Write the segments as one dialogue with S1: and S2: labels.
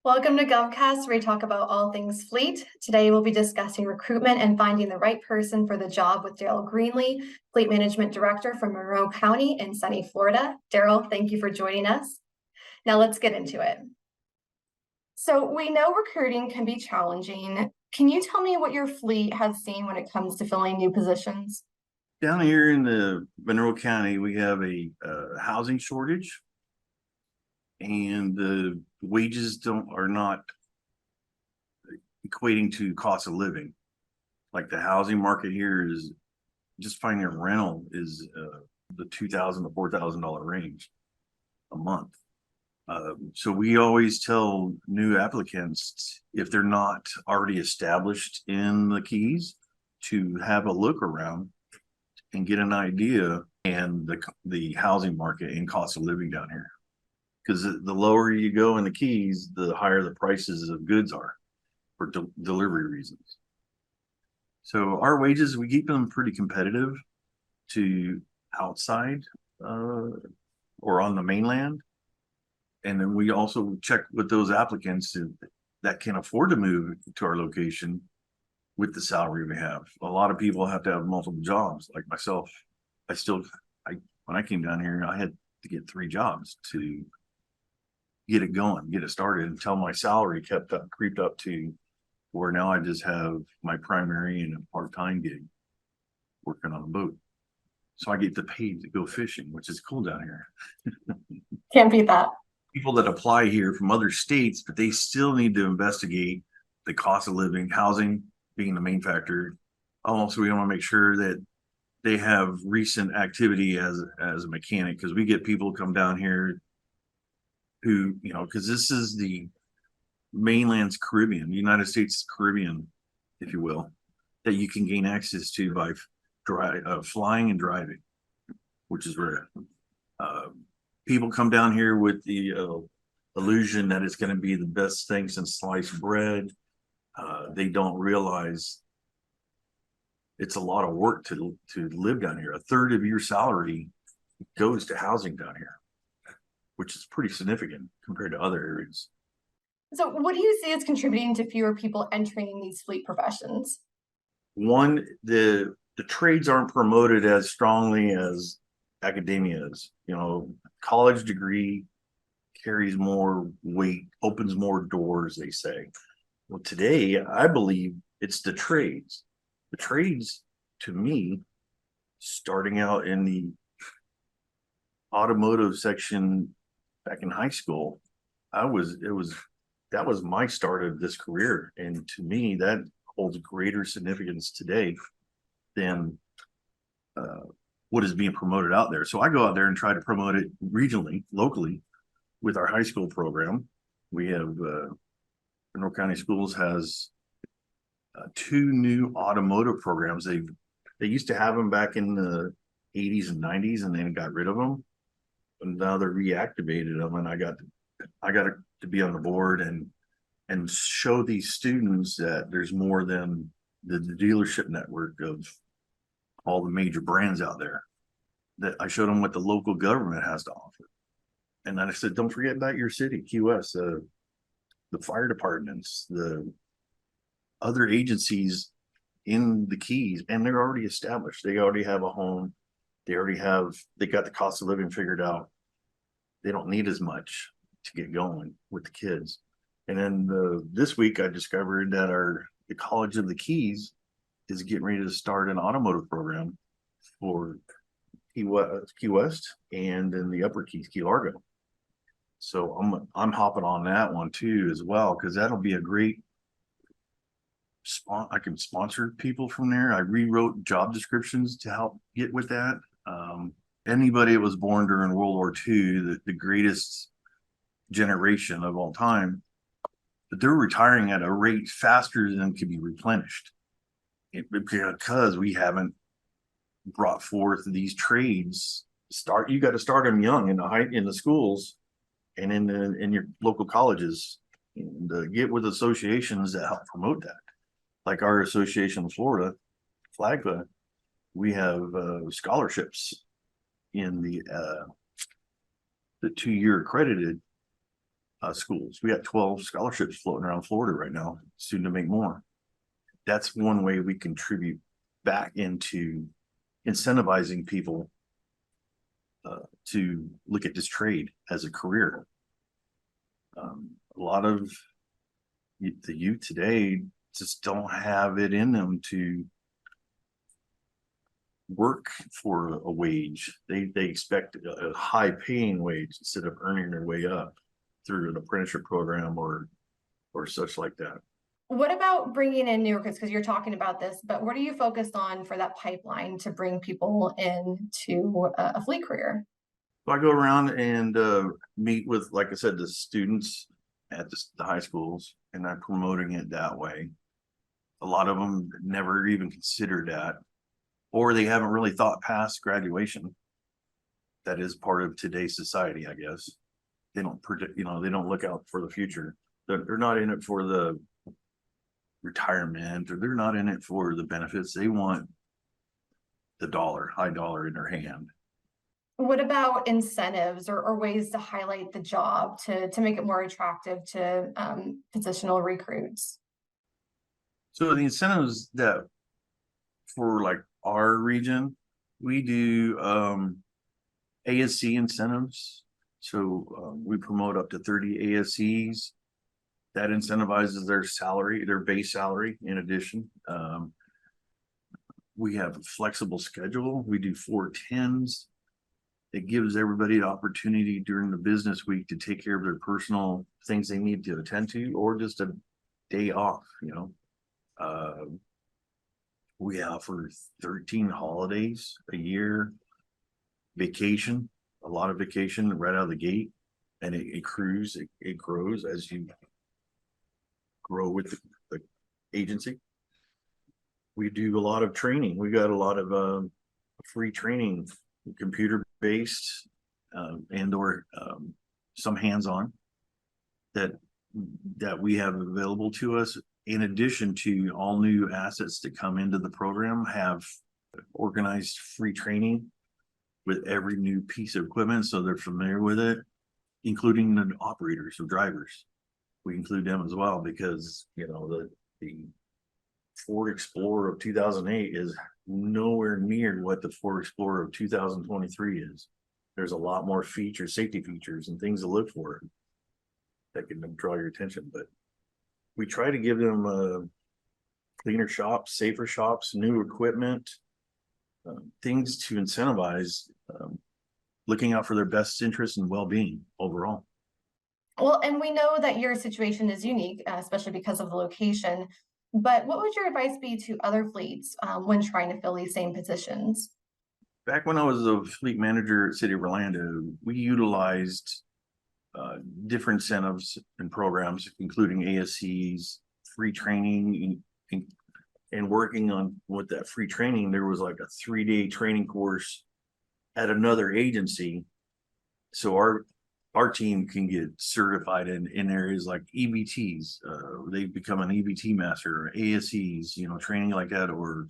S1: Welcome to GovCast, where we talk about all things fleet. Today, we'll be discussing recruitment and finding the right person for the job with Daryl Greenlee, Fleet Management Director from Monroe County in sunny Florida. Daryl, thank you for joining us. Now let's get into it. So we know recruiting can be challenging. Can you tell me what your fleet has seen when it comes to filling new positions?
S2: Down here in the Monroe County, we have a housing shortage, and the wages are not equating to cost of living. Like the housing market here is just finding a rental is the $2,000 to $4,000 range a month. So we always tell new applicants, if they're not already established in the Keys, to have a look around and get an idea and the housing market and cost of living down here. Because the lower you go in the Keys, the higher the prices of goods are for delivery reasons. So our wages, we keep them pretty competitive to outside or on the mainland. And then we also check with those applicants that can afford to move to our location with the salary we have. A lot of people have to have multiple jobs, like myself. When I came down here, I had to get 3 jobs to get it going, get it started, until my salary creeped up to where now I just have my primary and a part-time gig working on a boat. So I get paid to go fishing, which is cool down here.
S1: Can't beat that.
S2: People that apply here from other states, but they still need to investigate the cost of living, housing being the main factor. Also, we want to make sure that they have recent activity as a mechanic, because we get people come down here who, because this is the mainland's Caribbean, United States Caribbean, if you will, that you can gain access to by flying and driving, which is rare. People come down here with the illusion that it's going to be the best thing since sliced bread. They don't realize it's a lot of work to live down here. A third of your salary goes to housing down here, which is pretty significant compared to other areas.
S1: So what do you see as contributing to fewer people entering these fleet professions?
S2: One, the trades aren't promoted as strongly as academia is. College degree carries more weight, opens more doors, they say. Well, today, I believe it's the trades. The trades, to me, starting out in the automotive section back in high school, that was my start of this career. And to me, that holds greater significance today than what is being promoted out there. So I go out there and try to promote it regionally, locally, with our high school program. We have Monroe County Schools has 2 new automotive programs. They used to have them back in the 80s and 90s, and then got rid of them. And now they're reactivated them, and I got to be on the board and show these students that there's more than the dealership network of all the major brands out there. That I showed them what the local government has to offer. And then I said, don't forget about your city, Key West, the fire departments, the other agencies in the Keys, and they're already established. They already have a home. They got the cost of living figured out. They don't need as much to get going with the kids. And then this week I discovered that the College of the Keys is getting ready to start an automotive program for Key West and in the Upper Keys, Key Largo. So I'm hopping on that one too as well, because that'll be a great I can sponsor people from there. I rewrote job descriptions to help get with that. Anybody that was born during World War II, the greatest generation of all time, but they're retiring at a rate faster than can be replenished, because we haven't brought forth these trades. You got to start them young in the schools and in your local colleges, and get with associations that help promote that. Like our association in Florida, FLAGFA, we have scholarships in the 2-year accredited schools. We got 12 scholarships floating around Florida right now, soon to make more. That's one way we contribute back into incentivizing people to look at this trade as a career. A lot of the youth today just don't have it in them to work for a wage. They expect a high paying wage instead of earning their way up through an apprenticeship program or such like that.
S1: What about bringing in new recruits? Because you're talking about this, but what are you focused on for that pipeline to bring people into a fleet career?
S2: So I go around and meet with, like I said, the students at the high schools, and I'm promoting it that way. A lot of them never even considered that, or they haven't really thought past graduation. That is part of today's society, I guess. They don't predict, they don't look out for the future. They're not in it for the retirement, or they're not in it for the benefits. They want the high dollar in their hand.
S1: What about incentives or ways to highlight the job to make it more attractive to positional recruits?
S2: So the incentives that for like our region, we do ASC incentives. So we promote up to 30 ASCs. That incentivizes their salary, their base salary in addition. We have a flexible schedule. We do 410s. It gives everybody an opportunity during the business week to take care of their personal things they need to attend to, or just a day off, we offer 13 holidays a year, vacation, a lot of vacation right out of the gate, and it accrues, it grows as you grow with the agency. We do a lot of training. We got a lot of free training, computer based and or some hands-on that we have available to us. In addition to all new assets that come into the program, have organized free training with every new piece of equipment, so they're familiar with it, including the operators or drivers. We include them as well, because the Ford Explorer of 2008 is nowhere near what the Ford Explorer of 2023 is. There's a lot more features, safety features, and things to look for that can draw your attention. But we try to give them cleaner shops, safer shops, new equipment, things to incentivize looking out for their best interests and well-being overall.
S1: Well, and we know that your situation is unique, especially because of the location. But what would your advice be to other fleets when trying to fill these same positions?
S2: Back when I was a fleet manager at City of Orlando, we utilized different incentives and programs, including ASCs, free training, and working on with that free training. There was like a 3-day training course at another agency, so our team can get certified in areas like EBTs. They become an EBT master, or ASCs, training like that, or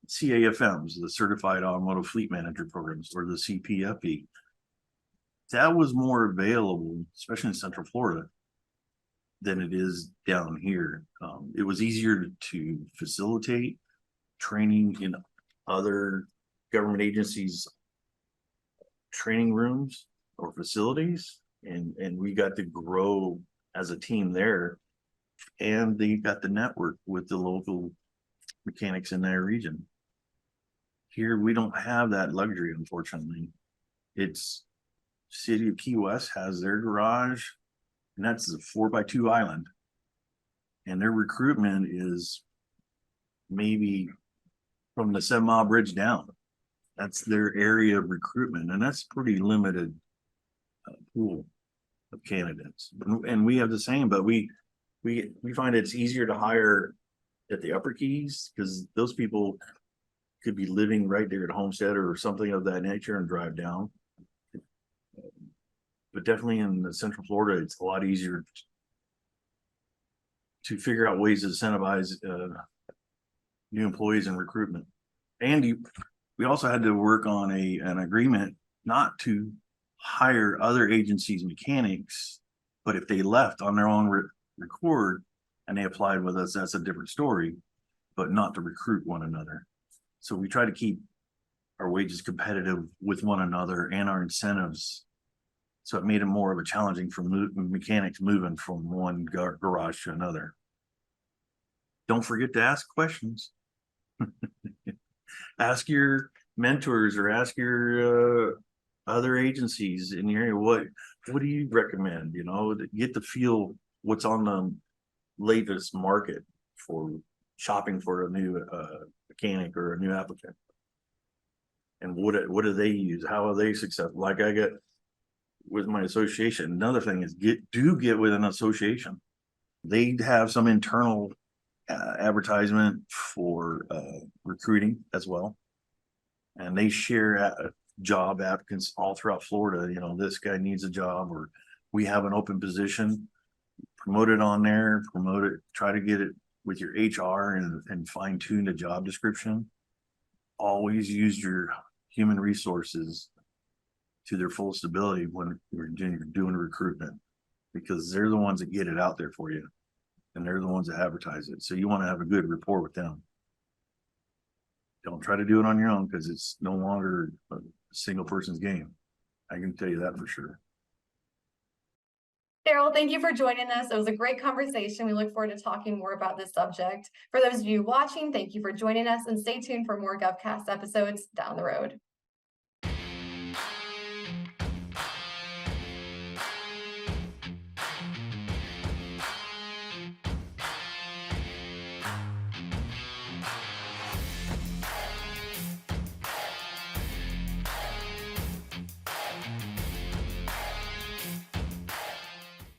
S2: CAFMs, the Certified Automotive Fleet Manager programs, or the CPFE. That was more available, especially in Central Florida, than it is down here. It was easier to facilitate training in other government agencies' training rooms or facilities, and we got to grow as a team there, and they got the network with the local mechanics in their region. Here we don't have that luxury, unfortunately. It's City of Key West has their garage, and that's a 4x2 island, and their recruitment is maybe from the 7 Mile Bridge down. That's their area of recruitment, and that's pretty limited pool of candidates. And we have the same, but we find it's easier to hire at the Upper Keys, because those people could be living right there at Homestead or something of that nature and drive down. But definitely in the Central Florida, it's a lot easier to figure out ways to incentivize new employees and recruitment. And we also had to work on an agreement not to hire other agencies' mechanics, but if they left on their own record and they applied with us, that's a different story, but not to recruit one another. So we try to keep our wages competitive with one another and our incentives. So it made it more of a challenging for mechanics moving from one garage to another. Don't forget to ask questions. Ask your mentors or ask your other agencies in your area, what do you recommend? You know, to get to feel what's on the latest market for shopping for a new mechanic or a new applicant. And what do they use? How are they successful? Like I get with my association. Another thing is get with an association. They have some internal advertisement for recruiting as well, and they share job applicants all throughout Florida. You know, this guy needs a job, or we have an open position. Promote it on there. Promote it. Try to get it with your HR and fine tune the job description. Always use your human resources to their fullest ability when you're doing recruitment, because they're the ones that get it out there for you, and they're the ones that advertise it. So you want to have a good rapport with them. Don't try to do it on your own, because it's no longer a single person's game. I can tell you that for sure.
S1: Daryl, thank you for joining us. It was a great conversation. We look forward to talking more about this subject. For those of you watching, thank you for joining us, and stay tuned for more GovCast episodes down the road.